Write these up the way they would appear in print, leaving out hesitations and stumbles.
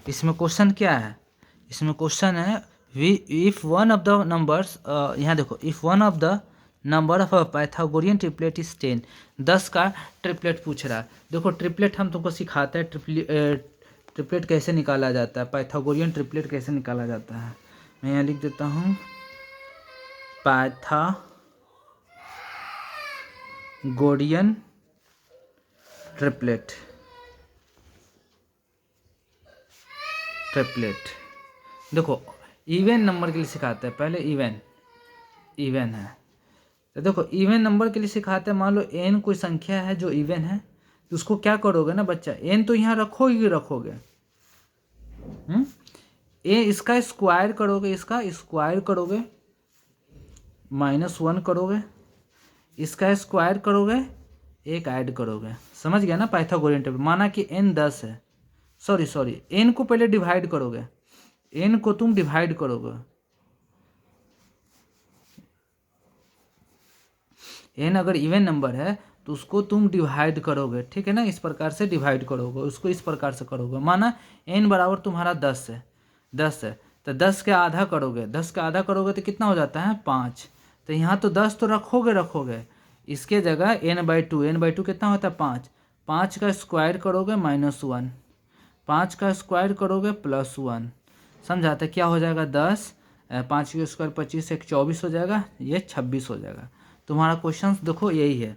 इसमें क्वेश्चन क्या है, इसमें क्वेश्चन है if one of the numbers, यहाँ देखो, if one of the number of a Pythagorean triplet is 10, 10 का ट्रिपलेट पूछ रहा है। देखो ट्रिपलेट हम तुमको सिखाते हैं, ट्रिपलेट कैसे निकाला जाता है, पाइथागोरियन ट्रिपलेट कैसे निकाला जाता है। मैं यहाँ लिख देता हूँ पाइथागोरियन ट्रिपलेट। देखो इवन नंबर के लिए सिखाते हैं, पहले इवन है, तो देखो इवन नंबर के लिए सिखाते हैं। मान लो n कोई संख्या है जो इवन है, तो उसको क्या करोगे ना बच्चा, n तो यहाँ रखोगे ही रखोगे, इसका स्क्वायर करोगे, इसका स्क्वायर करोगे, -1 करोगे, इसका स्क्वायर करोगे, एक ऐड करोगे। समझ गया ना पाइथागोरियन टेबल। माना कि n 10 है, सॉरी n को पहले डिवाइड करोगे, n को तुम डिवाइड करोगे, n अगर इवन नंबर है तो उसको तुम डिवाइड करोगे, ठीक है ना, इस प्रकार से डिवाइड करोगे, उसको इस प्रकार से करोगे। माना n बराबर तुम्हारा 10 है, 10 है, तो 10 के आधा करोगे, 10 का आधा करोगे तो कितना हो जाता है 5। तो यहाँ तो 10 तो रखोगे, इसके जगह n/2, n/2 कितना होता है 5, 5 का स्क्वायर करोगे -1, 5 का स्क्वायर करोगे +1। समझा? तो क्या हो जाएगा 10, 5 के स्क्वायर 25, 1 24 हो जाएगा, ये 26 हो जाएगा। तुम्हारा क्वेश्चन देखो यही है,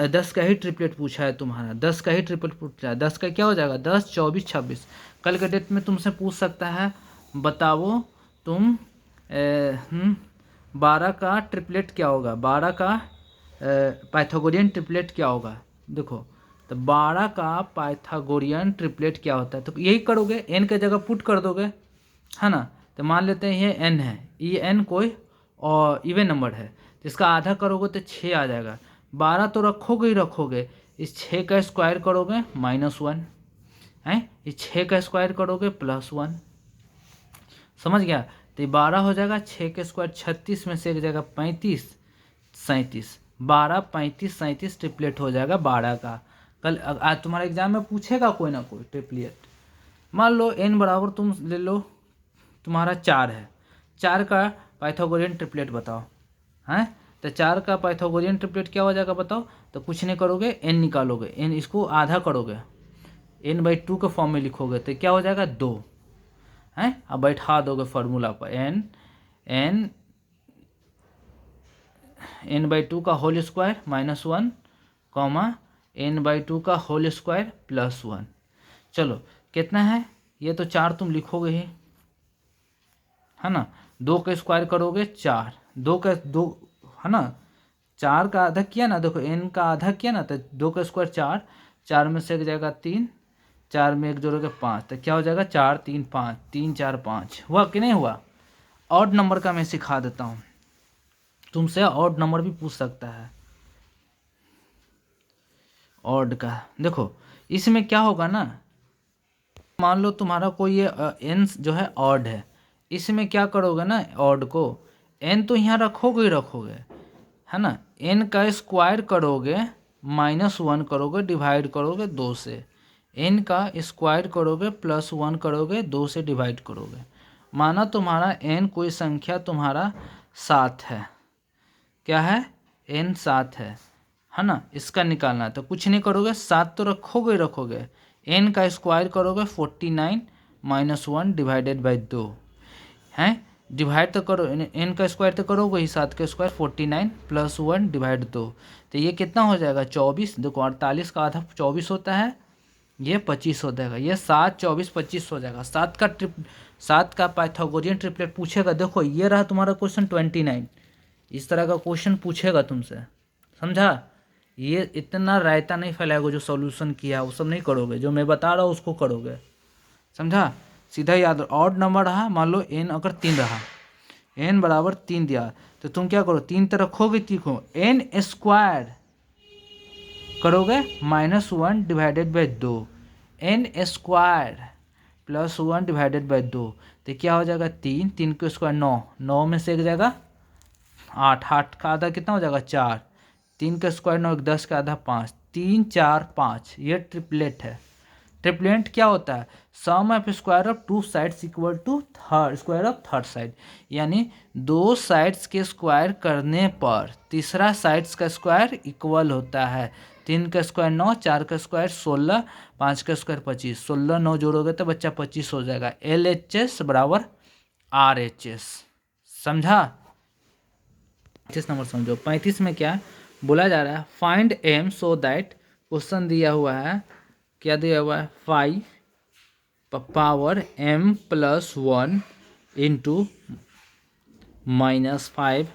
10 का ही ट्रिपलेट पूछा है तुम्हारा, 10 का ही ट्रिपलेट पूछा है। 10 का क्या हो जाएगा 10, 24, 26। कल के डेट में तुमसे पूछ सकता है, बताओ तुम 12 का ट्रिपलेट क्या होगा, 12 का पाइथागोरियन ट्रिपलेट क्या होगा। देखो तो 12 का पाइथागोरियन ट्रिपलेट क्या होता है, तो यही करोगे, n के जगह पुट कर दोगे, है ना। तो मान लेते हैं ये n है, ये n कोई और इवन नंबर है, तो इसका आधा करोगे तो 6 आ जाएगा। 12 तो रखोगे ही रखोगे, इस 6 का स्क्वायर करोगे -1 है, इस 6 का स्क्वायर करोगे +1। समझ गया? तो ये 12 हो जाएगा, 6 के स्क्वायर 36 में से एक जाएगा 35, 37, 12, 35, 37 ट्रिपलेट हो जाएगा 12 का। कल आज तुम्हारे एग्जाम में पूछेगा कोई ना कोई ट्रिपलेट। मान लो n बराबर तुम ले लो, तुम्हारा 4 है, 4 का पाइथागोरियन ट्रिपलेट बताओ, हैं। तो 4 का पाइथागोरियन ट्रिपलेट क्या हो जाएगा बताओ। तो कुछ नहीं करोगे, n निकालोगे, n इसको आधा करोगे, n/2 के फॉर्म में लिखोगे, तो क्या हो जाएगा 2 हैं। अब बैठा दोगे फार्मूला पर, n/2 का होल स्क्वायर -1, n/2 का होल स्क्वायर +1। चलो कितना है, ये तो 4 तुम लिखोगे ही, है ना। 2 का स्क्वायर करोगे 4, 2 है ना, 4 का आधा किया ना, देखो n का आधा किया ना, तो 2 का स्क्वायर 4, 4 में से एक जाएगा 3, 4 में एक जोड़ोगे 5, तो क्या हो जाएगा 4, 3, 5, 3, 4, 5। हुआ कि नहीं हुआ? ऑड नंबर का मैं सिखा देता हूँ, तुमसे ऑड नंबर भी पूछ सकता है, ऑड का। देखो इसमें क्या होगा ना, मान लो तुम्हारा कोई ये n जो है ऑड है, इसमें क्या करोगे ना, ऑड को n तो यहाँ रखोगे ही रखोगे, है ना, n का स्क्वायर करोगे, -1 करोगे, डिवाइड करोगे 2 से, n का स्क्वायर करोगे +1 करोगे, 2 से डिवाइड करोगे। माना तुम्हारा n कोई संख्या तुम्हारा 7 है, क्या है n 7 है ना, इसका निकालना है। तो कुछ नहीं करोगे, 7 तो रखोगे ही रखोगे, n का स्क्वायर करोगे 49 -1 डिवाइडेड बाई 2 हैं, डिवाइड तो करो, n का स्क्वायर तो करोगे ही, 7 का स्क्वायर 49 +1 डिवाइड 2, तो ये कितना हो जाएगा 24। देखो 48 का आधा 24 होता है, ये 25 हो जाएगा, ये 7, 24, 25 हो जाएगा। 7 का पाइथागोरियन ट्रिपलेट पूछेगा। देखो ये रहा तुम्हारा क्वेश्चन 29, इस तरह का क्वेश्चन पूछेगा तुमसे, समझा। ये इतना रायता नहीं फैलाएगा, जो सॉल्यूशन किया वो सब नहीं करोगे, जो मैं बता रहा हूँ उसको करोगे, समझा। सीधा याद, ऑड नंबर रहा, मान लो n अगर 3 रहा, n बराबर 3 दिया, तो तुम क्या करो, 3 तो रखोगे, तीखो n स्क्वायर करोगे -1 divided by 2, n square +1 divided by 2, तो क्या हो जाएगा 3, 3 के स्क्वायर 9, 9 में से एक जाएगा 8, 8 का आधा कितना हो जाएगा 4, 3 का स्क्वायर 9, 10 का आधा 5, 3, 4, 5, ये ट्रिपलेट है। ट्रिपलेंट क्या होता है? Sum of square of two sides equal to square of third side, यानी दो साइड्स के स्क्वायर करने पर तीसरा साइड्स का स्क्वायर इक्वल होता है। 3 का स्क्वायर 9, 4 का स्क्वायर 16, 5 का स्क्वायर 25, 16 9 जोड़ोगे तो बच्चा 25 हो जाएगा। LHS बराबर RHS, समझा? 35 नंबर समझो। 35 में क्या बोला जा रहा है? Find m so that, question दिया हुआ है, क्या दिया हुआ है? 5 power m plus 1 into -5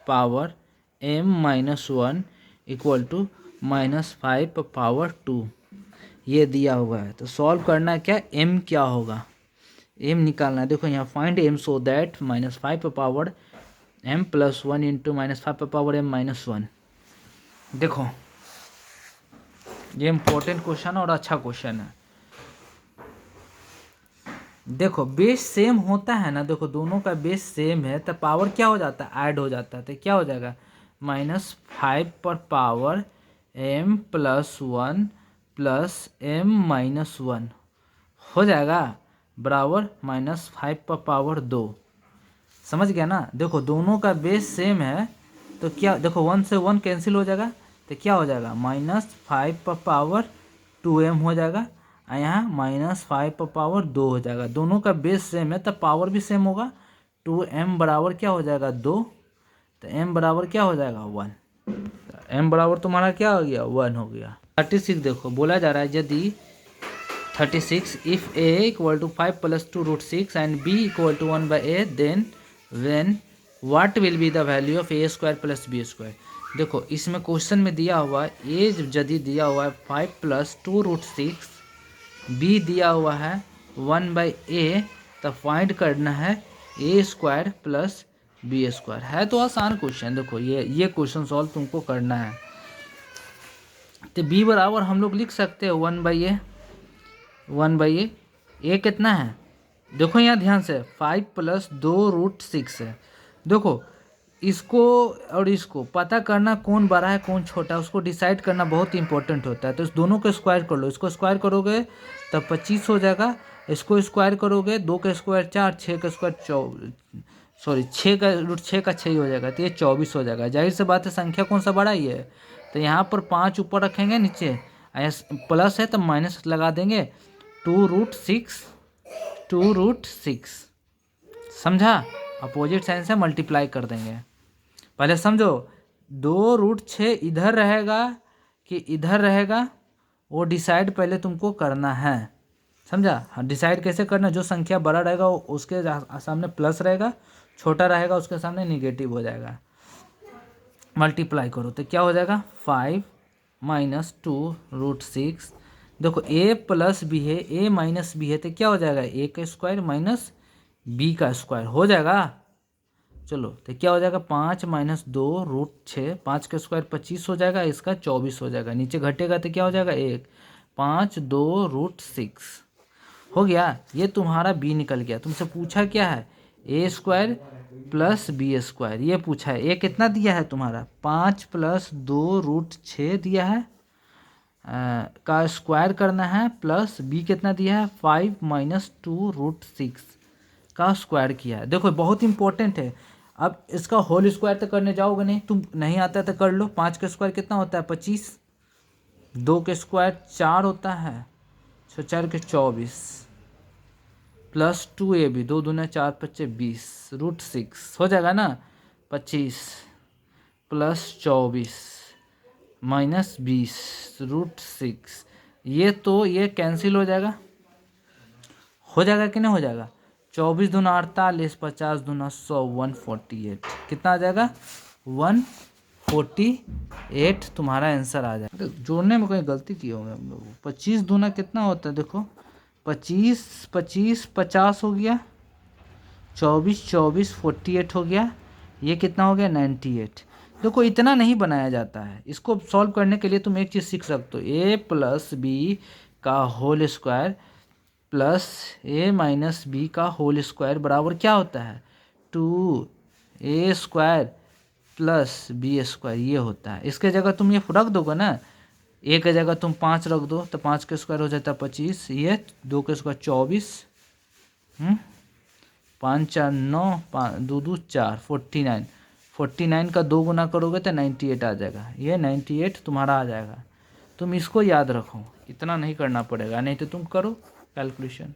power m minus 1 equal to -5 power 2, ये दिया हुआ है। तो सॉल्व करना है क्या? m क्या होगा, m निकालना है। देखो यहाँ find m so that -5 power m plus 1 into -5 power m minus 1। देखो ये इम्पोर्टेंट क्वेश्चन और अच्छा क्वेश्चन है। देखो बेस सेम होता है ना, देखो दोनों का बेस सेम है तो पावर क्या हो जाता है? ऐड हो जाता है। तो क्या हो जाएगा? -5 पर power m plus 1 plus m minus 1 हो जाएगा बराबर -5 पर पावर 2। समझ गया ना? देखो दोनों का बेस सेम है तो क्या, देखो 1 से 1 कैंसिल हो जाएगा तो क्या हो जाएगा? -5 पर पावर 2m हो जाएगा, और यहाँ -5 पर पावर 2 हो जाएगा। दोनों का बेस सेम है तो पावर भी सेम होगा। 2m बराबर क्या हो जाएगा? 2, तो m बराबर क्या हो जाएगा? 1। m बराबर तुम्हारा क्या हो गया? 1 हो गया। 36 देखो बोला जा रहा है, यदि 36 if a equal to 5 plus 2 root 6 and b equal to 1 by a, then when what will be the value of a square plus b square। देखो इसमें क्वेश्चन में दिया हुआ है a यदि दिया हुआ है 5 प्लस 2 रूट 6, b दिया हुआ है 1 बाई a, तो फाइंड करना है a square plus B square. है तो आसान क्वेश्चन। देखो ये क्वेश्चन सॉल्व तुमको करना है। तो b बराबर हम लोग लिख सकते हैं 1 बाई ए कितना है? देखो यहाँ ध्यान से 5 प्लस 2 रूट 6 है। देखो इसको और इसको पता करना कौन बड़ा है कौन छोटा है, उसको डिसाइड करना बहुत इंपॉर्टेंट होता है। तो इस दोनों को स्क्वायर कर लो, इसको स्क्वायर करोगे तब 25 हो जाएगा, इसको स्क्वायर करोगे 2 का स्क्वायर 4, 6 का स्क्वायर 6 का रूट 6 का 6 हो जाएगा, तो ये 24 हो जाएगा। जाहिर सी बात है संख्या कौन सा बड़ा ही है, तो यहाँ पर 5 ऊपर रखेंगे, नीचे प्लस है तो माइनस लगा देंगे। 2 रूट 6 समझा? अपोजिट साइन से मल्टीप्लाई कर देंगे। पहले समझो 2 रूट 6 इधर रहेगा कि इधर रहेगा, वो डिसाइड पहले तुमको करना है। समझा? हाँ, डिसाइड कैसे करना? जो संख्या बड़ा रहेगा वो उसके सामने प्लस रहेगा, छोटा रहेगा उसके सामने निगेटिव हो जाएगा। मल्टीप्लाई करो तो क्या हो जाएगा? 5 माइनस 2 रूट 6। देखो a प्लस बी है, a माइनस बी है, तो क्या हो जाएगा? a का स्क्वायर माइनस b का स्क्वायर हो जाएगा। चलो तो क्या हो जाएगा? 5 माइनस 2 रूट 6, 5 का स्क्वायर 25 हो जाएगा, इसका 24 हो जाएगा। नीचे घटेगा तो क्या हो जाएगा? 1 5 2 रूट 6 हो गया। ये तुम्हारा b निकल गया। तुमसे पूछा क्या है? a square plus B square, ये पूछा है। a कितना दिया है तुम्हारा? 5 प्लस 2 रूट 6 दिया है, का स्क्वायर करना है, प्लस b कितना दिया है? 5 माइनस 2 रूट 6 का स्क्वायर किया है। देखो बहुत इंपॉर्टेंट है। अब इसका होल स्क्वायर तो करने जाओगे नहीं, तुम नहीं आता तो कर लो। 5 का स्क्वायर कितना होता है? 25। 2 के स्क्वायर 4 होता है, 4 के 24 प्लस 2ab, 2 दूना 4 5 20 रूट 6 हो जाएगा ना। 25 प्लस 24 माइनस 20 रूट 6, ये तो ये कैंसिल हो जाएगा कि नहीं हो जाएगा? 24 दूना 48, 50 दूना 100, 148 कितना आ जाएगा? 148 तुम्हारा आंसर आ जाएगा। तो जोड़ने में कोई गलती की होंगे हम लोग। 25 दूना कितना होता है? देखो 25 25 50 हो गया, 24 24 48 हो गया, ये कितना हो गया? 98। देखो इतना नहीं बनाया जाता है। इसको सॉल्व करने के लिए तुम एक चीज़ सीख सकते हो, a प्लस बी का whole square plus a minus B का होल स्क्वायर बराबर क्या होता है? 2a square plus B square, ये होता है। इसके जगह तुम ये रख दोगे ना, ए की जगह तुम 5 रख दो तो 5 के स्क्वायर हो जाता है 25, ये 2 के स्क्वायर 24, 5 4 9, 2 2 4 49, 49 का 2 गुना करोगे तो 98 आ जाएगा, ये 98 तुम्हारा आ जाएगा। तुम इसको याद रखो, इतना नहीं करना पड़ेगा, नहीं तो तुम करो कैलकुलेशन।